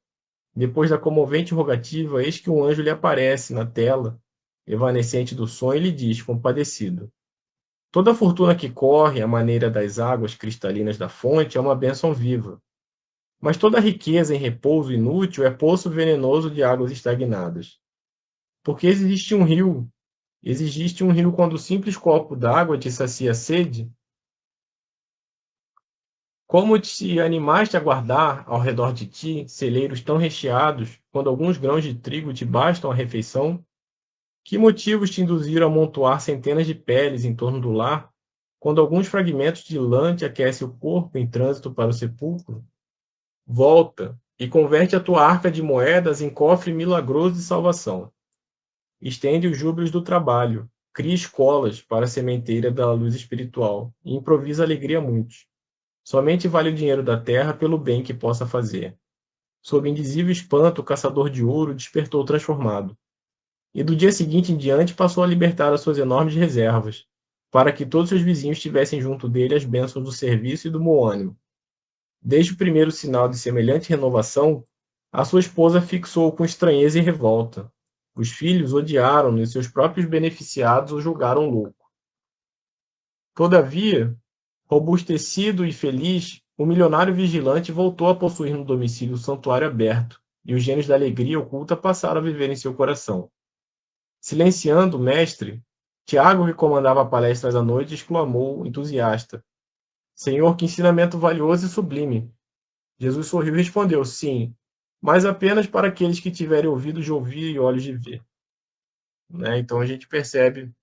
Speaker 2: Depois da comovente rogativa, eis que um anjo lhe aparece na tela, evanescente do sonho, e lhe diz, compadecido: toda a fortuna que corre à maneira das águas cristalinas da fonte é uma bênção viva. Mas toda riqueza em repouso inútil é poço venenoso de águas estagnadas. Porque existe um rio quando o simples copo d'água te sacia a sede, como te animaste a guardar ao redor de ti celeiros tão recheados, quando alguns grãos de trigo te bastam à refeição? Que motivos te induziram a amontoar centenas de peles em torno do lar, quando alguns fragmentos de lã te aquecem o corpo em trânsito para o sepulcro? Volta e converte a tua arca de moedas em cofre milagroso de salvação. Estende os júbilos do trabalho, cria escolas para a sementeira da luz espiritual e improvisa alegria a muitos. Somente vale o dinheiro da terra pelo bem que possa fazer. Sob indizível espanto, o caçador de ouro despertou transformado. E do dia seguinte em diante passou a libertar as suas enormes reservas, para que todos seus vizinhos tivessem junto dele as bênçãos do serviço e do bom ânimo. Desde o primeiro sinal de semelhante renovação, a sua esposa fixou-o com estranheza e revolta. Os filhos odiaram-no e seus próprios beneficiados o julgaram louco. Todavia, robustecido e feliz, o milionário vigilante voltou a possuir no domicílio o santuário aberto, e os gênios da alegria oculta passaram a viver em seu coração. Silenciando o mestre, Tiago, que comandava palestras à noite, exclamou, entusiasta: Senhor, que ensinamento valioso e sublime! Jesus sorriu e respondeu: sim, mas apenas para aqueles que tiverem ouvidos de ouvir e olhos de ver. Né? Então a gente percebe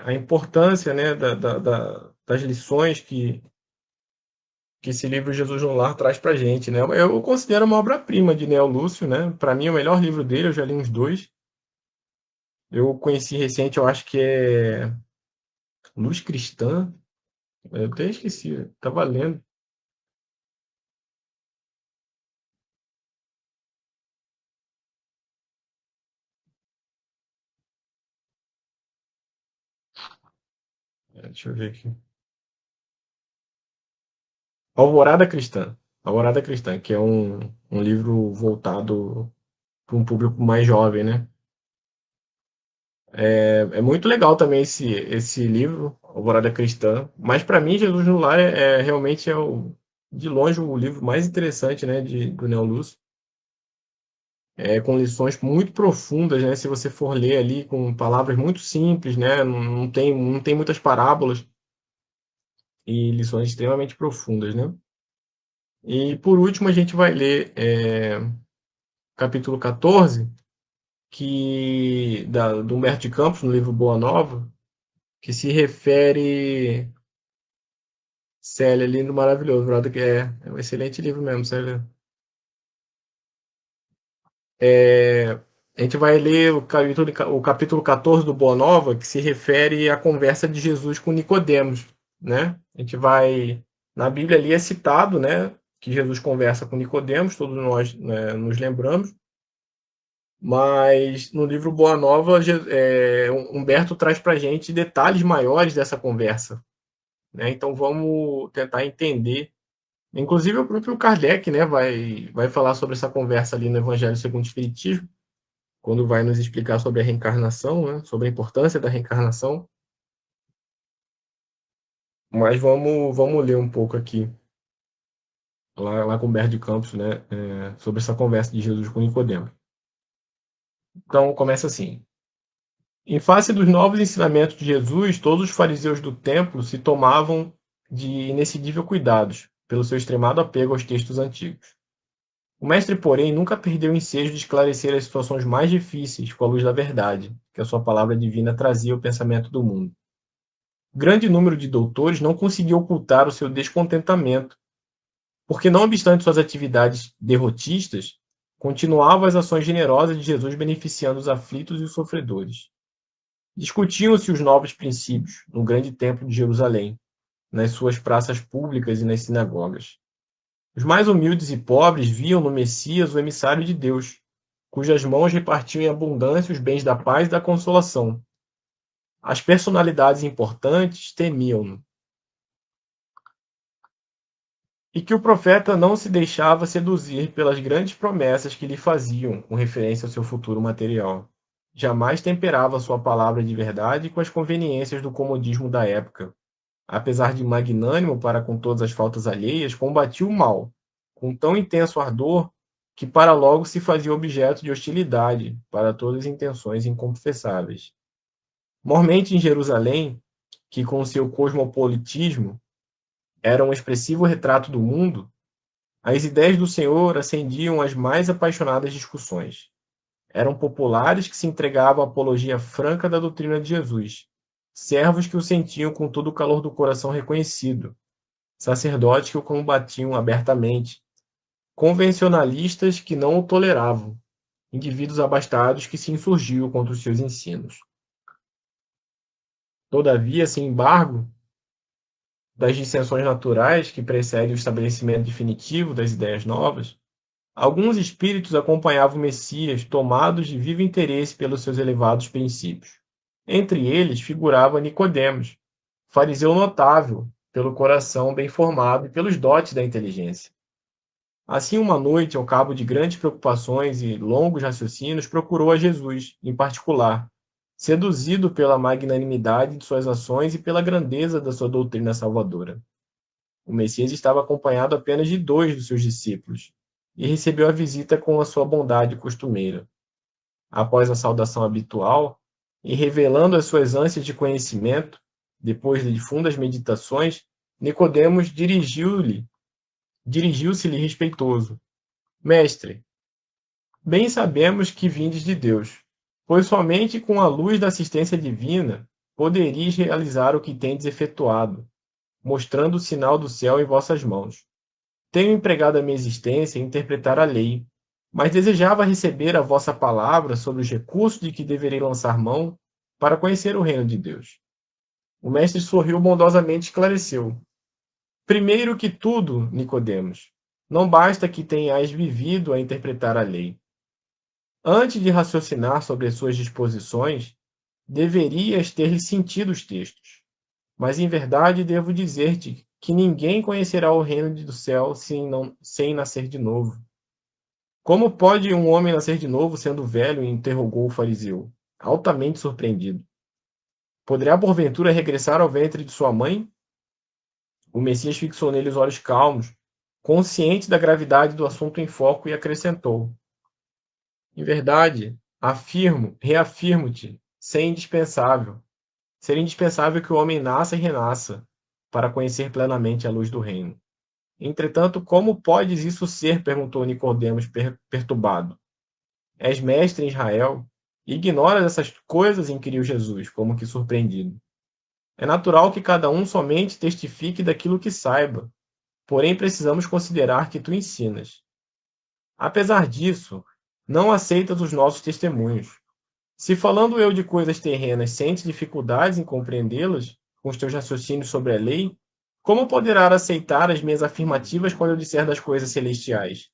Speaker 2: a importância, né, das lições que esse livro Jesus no Lar traz para a gente. Né? Eu considero uma obra-prima de Neo Lúcio. Né? Para mim, é o melhor livro dele, eu já li uns dois. Eu conheci recente, eu acho que é Luz Cristã. Eu até esqueci, estava lendo. Deixa eu ver aqui. Alvorada Cristã. Alvorada Cristã, que é um livro voltado para um público mais jovem, né? É muito legal também esse livro, Alvorada Cristã. Mas para mim, Jesus no Lar realmente de longe o livro mais interessante, né, do Neo Lúcio. Com lições muito profundas, né? Se você for ler ali com palavras muito simples, né? Não tem muitas parábolas e lições extremamente profundas, né? E por último a gente vai ler capítulo 14, do Humberto de Campos, no livro Boa Nova, que se refere Célia, lindo, maravilhoso, brother, que é um excelente livro mesmo, Célia. A gente vai ler o capítulo 14 do Boa Nova, que se refere à conversa de Jesus com Nicodemos, né? A gente vai na Bíblia ali é citado, né, que Jesus conversa com Nicodemos, todos nós, né, nos lembramos, mas no livro Boa Nova, Humberto traz para a gente detalhes maiores dessa conversa, né? Então vamos tentar entender. Inclusive o próprio Kardec, né, vai falar sobre essa conversa ali no Evangelho segundo o Espiritismo, quando vai nos explicar sobre a reencarnação, né, sobre a importância da reencarnação. Mas vamos ler um pouco aqui, lá com Humberto de Campos, né, sobre essa conversa de Jesus com Nicodemo. Então começa assim: em face dos novos ensinamentos de Jesus, todos os fariseus do templo se tomavam de inexcedível cuidados, pelo seu extremado apego aos textos antigos. O mestre, porém, nunca perdeu o ensejo de esclarecer as situações mais difíceis com a luz da verdade, que a sua palavra divina trazia ao pensamento do mundo. Grande número de doutores não conseguiu ocultar o seu descontentamento, porque, não obstante suas atividades derrotistas, continuavam as ações generosas de Jesus beneficiando os aflitos e os sofredores. Discutiam-se os novos princípios no grande templo de Jerusalém, nas suas praças públicas e nas sinagogas. Os mais humildes e pobres viam no Messias o emissário de Deus, cujas mãos repartiam em abundância os bens da paz e da consolação. As personalidades importantes temiam-no. E que o profeta não se deixava seduzir pelas grandes promessas que lhe faziam com referência ao seu futuro material. Jamais temperava sua palavra de verdade com as conveniências do comodismo da época. Apesar de magnânimo para com todas as faltas alheias, combatia o mal, com tão intenso ardor que para logo se fazia objeto de hostilidade para todas as intenções inconfessáveis. Mormente em Jerusalém, que com seu cosmopolitismo era um expressivo retrato do mundo, as ideias do Senhor acendiam as mais apaixonadas discussões. Eram populares que se entregavam à apologia franca da doutrina de Jesus, servos que o sentiam com todo o calor do coração reconhecido, sacerdotes que o combatiam abertamente, convencionalistas que não o toleravam, indivíduos abastados que se insurgiam contra os seus ensinos. Todavia, sem embargo, das dissensões naturais que precedem o estabelecimento definitivo das ideias novas, alguns espíritos acompanhavam o Messias, tomados de vivo interesse pelos seus elevados princípios. Entre eles figurava Nicodemos, fariseu notável pelo coração bem formado e pelos dotes da inteligência. Assim, uma noite, ao cabo de grandes preocupações e longos raciocínios, procurou a Jesus, em particular, seduzido pela magnanimidade de suas ações e pela grandeza da sua doutrina salvadora. O Messias estava acompanhado apenas de 2 dos seus discípulos, e recebeu a visita com a sua bondade costumeira. Após a saudação habitual, e revelando as suas ânsias de conhecimento, depois de fundas meditações, Nicodemos dirigiu-se-lhe respeitoso: Mestre, bem sabemos que vindes de Deus, pois somente com a luz da assistência divina poderíeis realizar o que tendes efetuado, mostrando o sinal do céu em vossas mãos. Tenho empregado a minha existência em interpretar a lei, mas desejava receber a vossa palavra sobre os recursos de que deverei lançar mão para conhecer o reino de Deus. O mestre sorriu bondosamente e esclareceu: Primeiro que tudo, Nicodemos, não basta que tenhais vivido a interpretar a lei. Antes de raciocinar sobre as suas disposições, deverias ter sentido os textos. Mas em verdade devo dizer-te que ninguém conhecerá o reino do céu sem nascer de novo. Como pode um homem nascer de novo sendo velho? Interrogou o fariseu, altamente surpreendido. Poderá porventura regressar ao ventre de sua mãe? O Messias fixou nele os olhos calmos, consciente da gravidade do assunto em foco, e acrescentou: em verdade, reafirmo-te, ser indispensável que o homem nasça e renasça, para conhecer plenamente a luz do reino. Entretanto, como podes isso ser? Perguntou Nicodemos, perturbado. És mestre em Israel? Ignoras essas coisas? Inquiriu Jesus, como que surpreendido. É natural que cada um somente testifique daquilo que saiba, porém precisamos considerar que tu ensinas. Apesar disso, não aceitas os nossos testemunhos. Se falando eu de coisas terrenas sentes dificuldades em compreendê-las, com os teus raciocínios sobre a lei, como poderás aceitar as minhas afirmativas quando eu disser das coisas celestiais?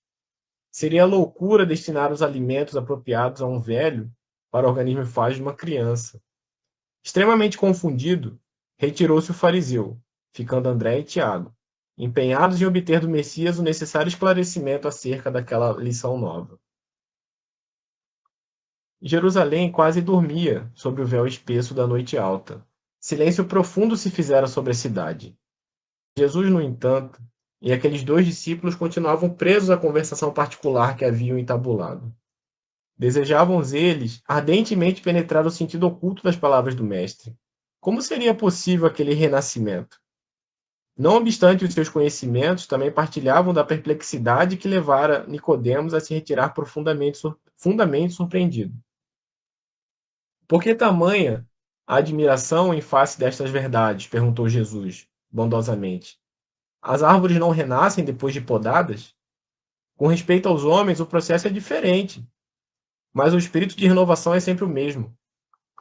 Speaker 2: Seria loucura destinar os alimentos apropriados a um velho para o organismo frágil de uma criança. Extremamente confundido, retirou-se o fariseu, ficando André e Tiago, empenhados em obter do Messias o necessário esclarecimento acerca daquela lição nova. Jerusalém quase dormia sob o véu espesso da noite alta. Silêncio profundo se fizera sobre a cidade. Jesus, no entanto, e aqueles 2 discípulos continuavam presos à conversação particular que haviam entabulado. Desejavam eles ardentemente penetrar o sentido oculto das palavras do Mestre. Como seria possível aquele renascimento? Não obstante os seus conhecimentos, também partilhavam da perplexidade que levara Nicodemos a se retirar fundamente surpreendido. Por que tamanha admiração em face destas verdades? Perguntou Jesus, bondosamente. As árvores não renascem depois de podadas? Com respeito aos homens, o processo é diferente, mas o espírito de renovação é sempre o mesmo.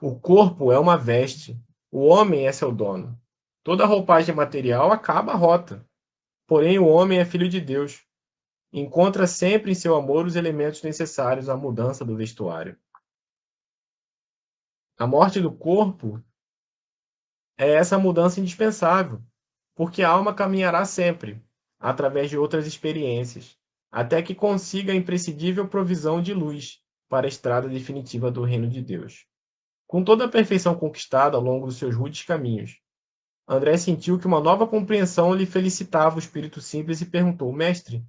Speaker 2: O corpo é uma veste, o homem é seu dono. Toda roupagem material acaba a rota, porém o homem é filho de Deus. Encontra sempre em seu amor os elementos necessários à mudança do vestuário. A morte do corpo é essa mudança indispensável, porque a alma caminhará sempre, através de outras experiências, até que consiga a imprescindível provisão de luz para a estrada definitiva do reino de Deus. Com toda a perfeição conquistada ao longo dos seus rudes caminhos, André sentiu que uma nova compreensão lhe felicitava o espírito simples e perguntou: Mestre,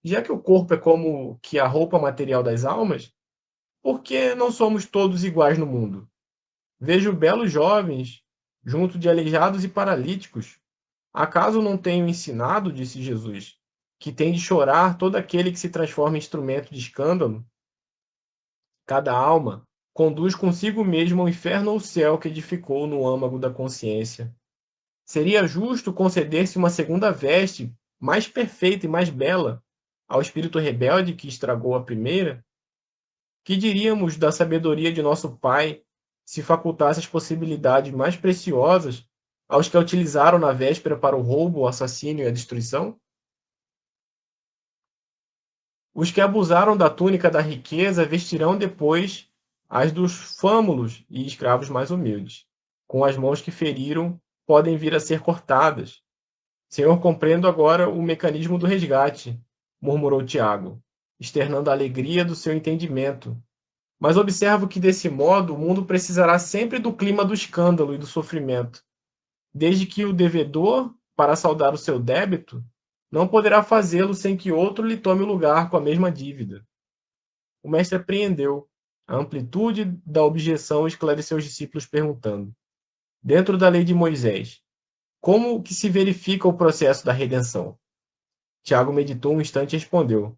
Speaker 2: já que o corpo é como que a roupa material das almas, por que não somos todos iguais no mundo? Vejo belos jovens junto de aleijados e paralíticos. Acaso não tenho ensinado, disse Jesus, que tem de chorar todo aquele que se transforma em instrumento de escândalo? Cada alma conduz consigo mesmo ao inferno ou céu que edificou no âmago da consciência. Seria justo conceder-se uma segunda veste, mais perfeita e mais bela, ao espírito rebelde que estragou a primeira? Que diríamos da sabedoria de nosso Pai se facultasse as possibilidades mais preciosas aos que a utilizaram na véspera para o roubo, o assassínio e a destruição? Os que abusaram da túnica da riqueza vestirão depois as dos fâmulos e escravos mais humildes. Com as mãos que feriram, podem vir a ser cortadas. Senhor, compreendo agora o mecanismo do resgate, murmurou Tiago, externando a alegria do seu entendimento. Mas observo que, desse modo, o mundo precisará sempre do clima do escândalo e do sofrimento, desde que o devedor, para saldar o seu débito, não poderá fazê-lo sem que outro lhe tome o lugar com a mesma dívida. O mestre apreendeu a amplitude da objeção e esclareceu os discípulos perguntando: dentro da lei de Moisés, como que se verifica o processo da redenção? Tiago meditou um instante e respondeu: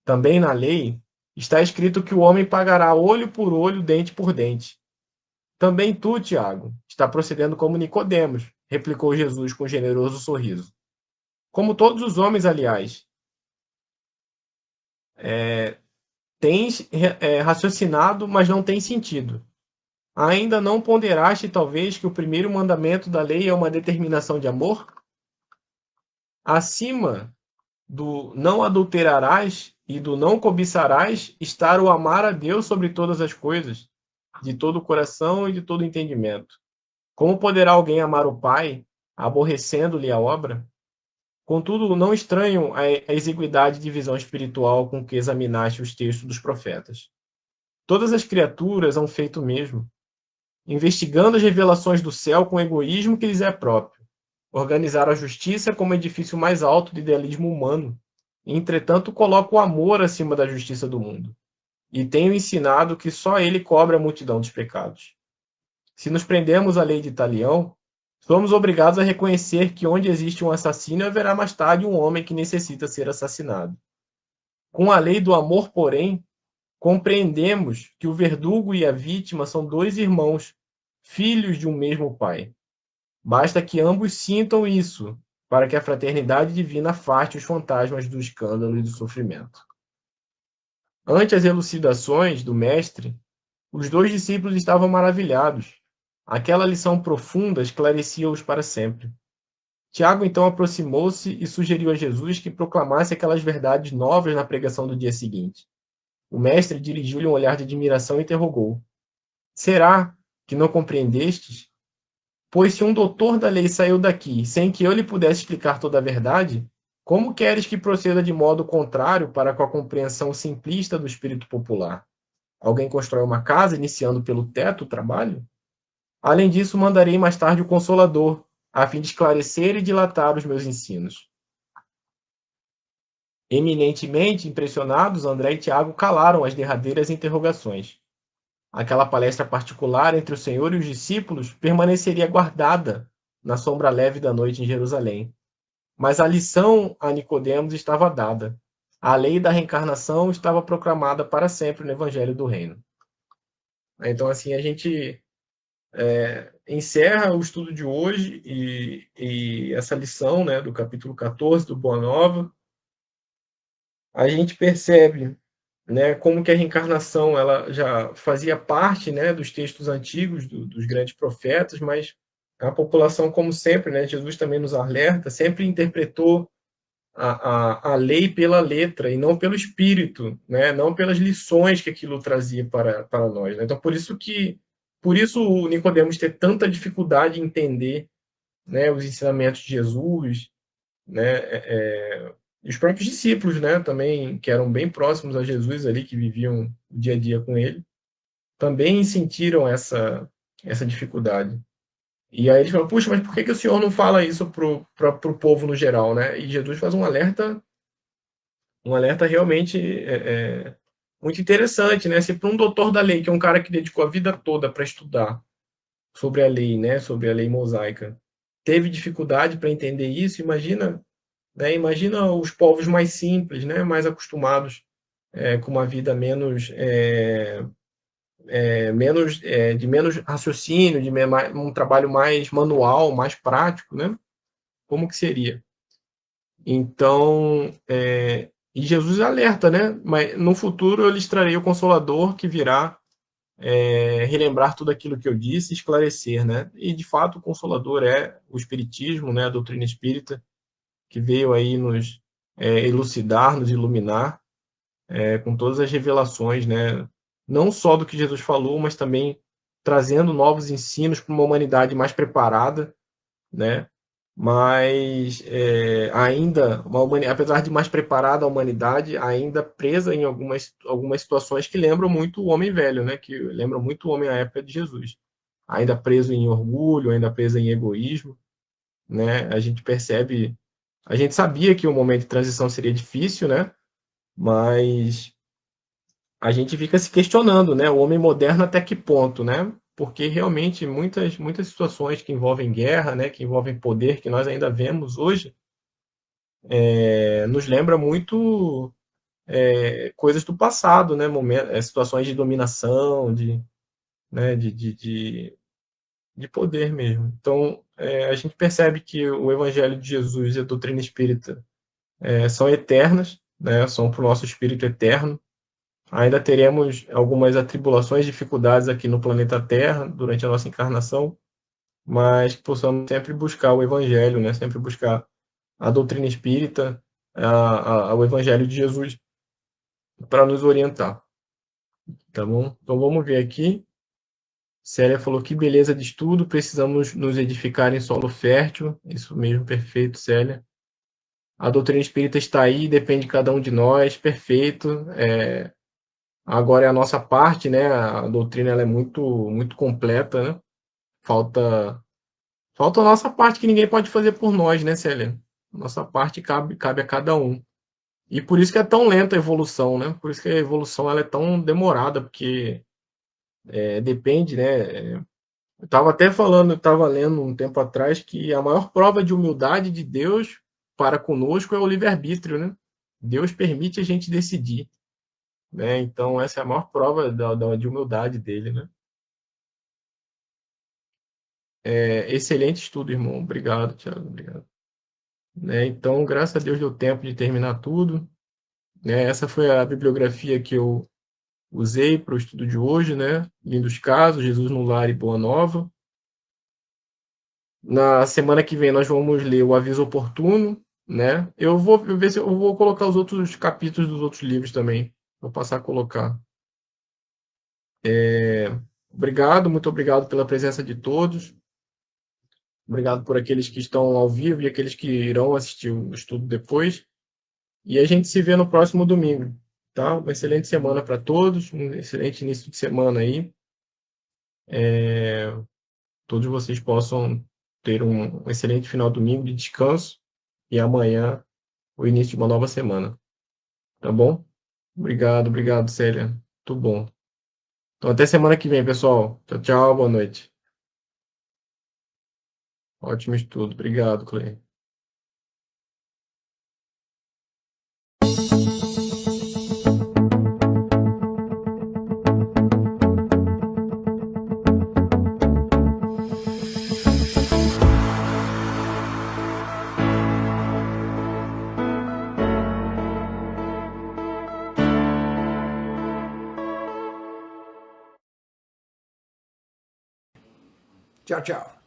Speaker 2: também na lei está escrito que o homem pagará olho por olho, dente por dente. Também tu, Tiago, está procedendo como Nicodemos, replicou Jesus com um generoso sorriso. Como todos os homens, aliás, tens raciocinado, mas não tens sentido. Ainda não ponderaste, talvez, que o primeiro mandamento da lei é uma determinação de amor? Acima do não adulterarás e do não cobiçarás está o amar a Deus sobre todas as coisas, de todo o coração e de todo o entendimento. Como poderá alguém amar o Pai, aborrecendo-lhe a obra? Contudo, não estranho a exiguidade de visão espiritual com que examinaste os textos dos profetas. Todas as criaturas hão feito o mesmo, investigando as revelações do céu com o egoísmo que lhes é próprio. Organizaram a justiça como edifício mais alto do idealismo humano, e, entretanto, colocam o amor acima da justiça do mundo. E tenho ensinado que só ele cobre a multidão dos pecados. Se nos prendemos à lei de Talião, somos obrigados a reconhecer que onde existe um assassino haverá mais tarde um homem que necessita ser assassinado. Com a lei do amor, porém, compreendemos que o verdugo e a vítima são dois irmãos, filhos de um mesmo pai. Basta que ambos sintam isso, para que a fraternidade divina afaste os fantasmas do escândalo e do sofrimento. Ante as elucidações do mestre, os dois discípulos estavam maravilhados. Aquela lição profunda esclarecia-os para sempre. Tiago então aproximou-se e sugeriu a Jesus que proclamasse aquelas verdades novas na pregação do dia seguinte. O mestre dirigiu-lhe um olhar de admiração e interrogou: Será que não compreendestes? Pois se um doutor da lei saiu daqui sem que eu lhe pudesse explicar toda a verdade, como queres que proceda de modo contrário para com a compreensão simplista do espírito popular? Alguém constrói uma casa iniciando pelo teto o trabalho? Além disso, mandarei mais tarde o Consolador, a fim de esclarecer e dilatar os meus ensinos. Eminentemente impressionados, André e Tiago calaram as derradeiras interrogações. Aquela palestra particular entre o Senhor e os discípulos permaneceria guardada na sombra leve da noite em Jerusalém. Mas a lição a Nicodemos estava dada. A lei da reencarnação estava proclamada para sempre no Evangelho do Reino. Então, assim, a gente encerra o estudo de hoje e essa lição, né, do capítulo 14 do Boa Nova. A gente percebe, né, como que a reencarnação ela já fazia parte, né, dos textos antigos dos grandes profetas, mas a população, como sempre, né, Jesus também nos alerta, sempre interpretou a lei pela letra e não pelo espírito, né, não pelas lições que aquilo trazia para nós, né? Então, por isso o Nicodemos ter tanta dificuldade em entender, né, os ensinamentos de Jesus, né, e os próprios discípulos, né, também, que eram bem próximos a Jesus ali, que viviam o dia a dia com ele, também sentiram essa dificuldade. E aí eles falam, puxa, mas por que o senhor não fala isso pro povo no geral, né? E Jesus faz um alerta realmente muito interessante, né? Se para um doutor da lei, que é um cara que dedicou a vida toda para estudar sobre a lei, né, sobre a lei mosaica, teve dificuldade para entender isso, imagina, né, imagina os povos mais simples, né, mais acostumados com uma vida de menos raciocínio, um trabalho mais manual, mais prático, né? Como que seria? Então, e Jesus alerta, né? Mas no futuro eu lhes trarei o Consolador que virá relembrar tudo aquilo que eu disse, esclarecer, né? E de fato o Consolador é o Espiritismo, né? A doutrina espírita que veio aí nos elucidar, nos iluminar com todas as revelações, né? Não só do que Jesus falou, mas também trazendo novos ensinos para uma humanidade mais preparada, né? Mas ainda, apesar de mais preparada a humanidade, ainda presa em algumas situações que lembram muito o homem velho, né? Que lembram muito o homem à época de Jesus. Ainda preso em orgulho, ainda preso em egoísmo, né? A gente percebe, a gente sabia que o momento de transição seria difícil, né? Mas a gente fica se questionando, né? O homem moderno até que ponto, né? Porque realmente muitas situações que envolvem guerra, né? Que envolvem poder, que nós ainda vemos hoje, nos lembra muito coisas do passado, né? Situações de dominação, né? De poder mesmo. Então, a gente percebe que o Evangelho de Jesus e a doutrina espírita são eternas, né? São para o nosso espírito eterno. Ainda teremos algumas atribulações, dificuldades aqui no planeta Terra durante a nossa encarnação, mas que possamos sempre buscar o Evangelho, né? Sempre buscar a doutrina espírita, o Evangelho de Jesus para nos orientar, tá bom? Então vamos ver aqui. Célia falou que beleza de estudo, precisamos nos edificar em solo fértil. Isso mesmo, perfeito, Célia. A doutrina espírita está aí, depende de cada um de nós, perfeito. Agora é a nossa parte, né? A doutrina ela é muito completa, né? Falta a nossa parte que ninguém pode fazer por nós, né, Célia? Nossa parte cabe a cada um. E por isso que é tão lenta a evolução, né? Por isso que a evolução ela é tão demorada, porque depende, né? Eu estava lendo um tempo atrás que a maior prova de humildade de Deus para conosco é o livre-arbítrio, né? Deus permite a gente decidir, né? Então essa é a maior prova de humildade dele, né? Excelente estudo, irmão. Obrigado, Thiago. Obrigado. Né? Então, graças a Deus deu tempo de terminar tudo. Né? Essa foi a bibliografia que eu usei para o estudo de hoje, né? Lindos Casos, Jesus no Lar e Boa Nova. Na semana que vem nós vamos ler o Aviso Oportuno, né? Eu vou ver se eu vou colocar os outros capítulos dos outros livros também. Vou passar a colocar. Obrigado, muito obrigado pela presença de todos. Obrigado por aqueles que estão ao vivo e aqueles que irão assistir o estudo depois. E a gente se vê no próximo domingo, tá? Uma excelente semana para todos, um excelente início de semana aí. Todos vocês possam ter um excelente final de domingo de descanso e amanhã o início de uma nova semana, tá bom? Obrigado, Célia. Tudo bom. Então, até semana que vem, pessoal. Tchau, tchau, boa noite. Ótimo estudo. Obrigado, Clay.
Speaker 1: Tchau, tchau.